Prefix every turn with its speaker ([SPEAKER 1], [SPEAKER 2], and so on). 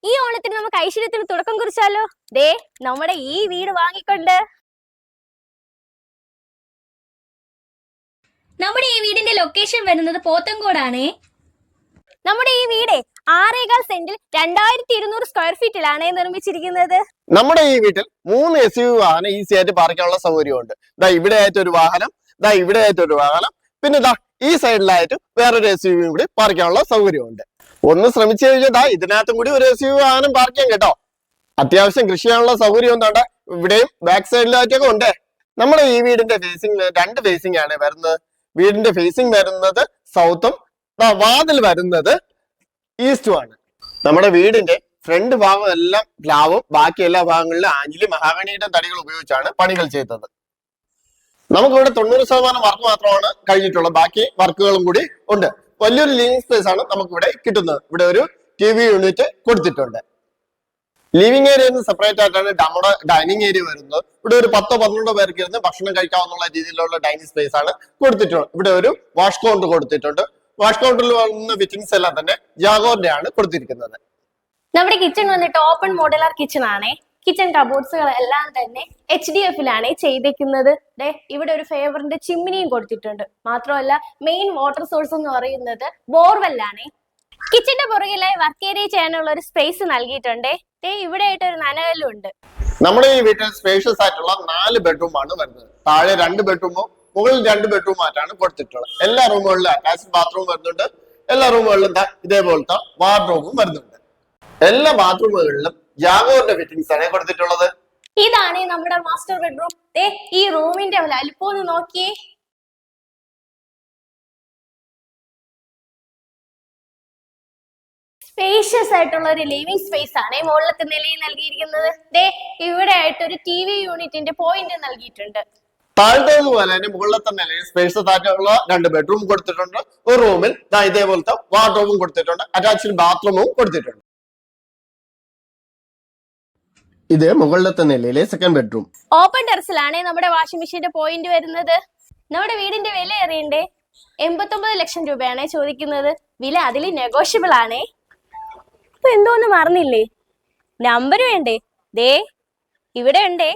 [SPEAKER 1] ഈ ഓണത്തിന് നമുക്ക് ഐശ്വര്യത്തിന് തുടക്കം കുറിച്ചാലോ? ദേ നമ്മുടെ ഈ വീട് വാങ്ങിക്കൊണ്ട്.
[SPEAKER 2] നമ്മുടെ ഈ വീടിന്റെ ലൊക്കേഷൻ വരുന്നത് പോത്തങ്കോടാണേ.
[SPEAKER 1] നമ്മുടെ ഈ വീട് 6.25 സെന്റിൽ 2200 സ്ക്വയർ ഫീറ്റിലാണ് നിർമ്മിച്ചിരിക്കുന്നത്.
[SPEAKER 3] നമ്മുടെ ഈ വീട്ടിൽ 3 SUV വാഹനം ഈസി ആയിട്ട് പാർക്കാനുള്ള സൗകര്യമുണ്ട്. ദാ ഇവിടെ ആയിട്ട് ഒരു വാഹനം, ദാ ഇവിടെ ആയിട്ട് ഒരു വാഹനം, പിന്നെ ദാ ഈ സൈഡിലായിട്ട് വേറൊരു SUV കൂടി പാർക്കാനുള്ള സൗകര്യമുണ്ട്. ഒന്ന് ശ്രമിച്ചു കഴിഞ്ഞാൽ ഇതിനകത്തും കൂടി ഒരു SUV വാഹനം പാർക്ക് ചെയ്യാം കേട്ടോ. അത്യാവശ്യം കൃഷി ചെയ്യാനുള്ള സൗകര്യം എന്താണ് ഇവിടെയും ബാക്ക് സൈഡിലായിട്ടൊക്കെ ഉണ്ട്. നമ്മുടെ ഈ വീടിന്റെ ഫേസിംഗ് 2 ഫേസിംഗ് ആണ് വരുന്നത്. വീടിന്റെ ഫേസിംഗ് വരുന്നത് സൗത്തും വാതിൽ വരുന്നത് ഈസ്റ്റുമാണ്. നമ്മുടെ വീടിന്റെ ഫ്രണ്ട് ഭാഗം എല്ലാം പ്ലാവും ബാക്കി എല്ലാ ഭാഗങ്ങളിലും ആഞ്ഞിലി മഹാഗണിയുടെ തടികൾ ഉപയോഗിച്ചാണ് പണികൾ ചെയ്തത്. നമുക്കിവിടെ 90% വർക്ക് മാത്രമാണ് കഴിഞ്ഞിട്ടുള്ളത്. ബാക്കി വർക്കുകളും കൂടി ഉണ്ട്. വലിയൊരു ലിവിംഗ് സ്പേസ് ആണ് നമുക്കിവിടെ കിട്ടുന്നത്. ഇവിടെ ഒരു TV യൂണിറ്റ് കൊടുത്തിട്ടുണ്ട്. ലിവിംഗ് ഏരിയ സെപ്പറേറ്റ് ആയിട്ടാണ് നമ്മുടെ ഡൈനിങ് ഏരിയ വരുന്നത്. ഇവിടെ ഒരു 10-12 പേർക്ക് ഇരുന്ന് ഭക്ഷണം കഴിക്കാവുന്ന രീതിയിലുള്ള ഡൈനിങ് സ്പേസ് ആണ് കൊടുത്തിട്ടുള്ളത്. ഇവിടെ ഒരു വാഷ് കൗണ്ടർ കൊടുത്തിട്ടുണ്ട്. വാഷ് കൗണ്ടറിൽ വന്ന ഫിറ്റിംഗ്സ് എല്ലാം തന്നെ ജാഗോറിന്റെ ആണ് കൊടുത്തിരിക്കുന്നത്.
[SPEAKER 1] നമ്മുടെ കിച്ചൺ വന്നിട്ട് ഓപ്പൺ മോഡുലാർ കിച്ചൺ ആണേ. കിച്ചൺ കബോർഡ്സുകൾ എല്ലാം തന്നെ HDF-ലാണ് ചെയ്തേക്കുന്നത്. ഇവിടെ ഒരു ഫേവറിന്റെ ചിമ്മിനിയും കൊടുത്തിട്ടുണ്ട്. മാത്രമല്ല മെയിൻ വാട്ടർ സോഴ്സ് എന്ന് പറയുന്നത് ബോർവെല്ലാണ്. കിച്ചന്റെ പുറകിലായി വർക്ക് ഏരിയ ചെയ്യാനുള്ള ഒരു സ്പേസ് നൽകിയിട്ടുണ്ട്. ഇവിടെ ആയിട്ട് ഒരു നനകല്ലും ഉണ്ട്.
[SPEAKER 3] നമ്മുടെ ഈ വീട്ടിൽ സ്പേഷ്യസ് ആയിട്ടുള്ള 4 ബെഡ്റൂം ആണ് വരുന്നത്. താഴെ 2 ബെഡ്റൂമും മുകളിൽ 2 ബെഡ്റൂം ആയിട്ടാണ് കൊടുത്തിട്ടുള്ളത്. എല്ലാ റൂമുകളിലും അറ്റാച്ച്ഡ് ബാത്റൂം വരുന്നുണ്ട്. എല്ലാ റൂമുകളിലും ഇതേപോലത്തെ വാർഡ്രോബും വരുന്നുണ്ട്. എല്ലാ ബാത്റൂമുകളിലും ജാഗോറിന്റെ ഫിറ്റിംഗ്സ് ആണ് കൊടുത്തിട്ടുള്ളത്.
[SPEAKER 1] ഇതാണ് നമ്മുടെ മാസ്റ്റർ ബെഡ്റൂം. ഈ റൂമിന്റെ വലിപ്പം ഒന്ന് നോക്കിയേ. സ്പേഷ്യസ് ആയിട്ടുള്ള ഒരു ലിവിംഗ് സ്പേസ് ആണ് മുകളിലത്തെ നിലയിൽ നൽകിയിരിക്കുന്നത്. ഇവിടെ ആയിട്ട് ഒരു TV യൂണിറ്റിന്റെ പോയിന്റ് നൽകിയിട്ടുണ്ട്.
[SPEAKER 3] താഴ്ത്തതുപോലെ തന്നെ മുകളിലത്തെ നിലയിൽ സ്പേഷ്യസ് ആയിട്ടുള്ള 2 ബെഡ്റൂം കൊടുത്തിട്ടുണ്ട്. ഒരു റൂമിൽ ഇതേപോലത്തെ വാർഡ്രോബും കൊടുത്തിട്ടുണ്ട്. അറ്റാച്ച്ഡ് ബാത്റൂമും കൊടുത്തിട്ടുണ്ട്. ഇത് മുകളിലത്തെ നിലയിലെ സെക്കൻഡ് ബെഡ്റൂം.
[SPEAKER 1] ഓപ്പൺ ടെറസിലാണ് നമ്മുടെ വാഷിംഗ് മെഷീന്റെ പോയിന്റ് വരുന്നത്. നമ്മുടെ വീടിന്റെ വില അറിയണ്ടേ? 89 ലക്ഷം രൂപയാണ് ചോദിക്കുന്നത്. വില അതിൽ നെഗോഷ്യബിൾ ആണേ. ഇപ്പൊ എന്തോന്ന് മറന്നില്ലേ? നമ്പർ വേണ്ടേ? ഇവിടെ ഉണ്ടേ.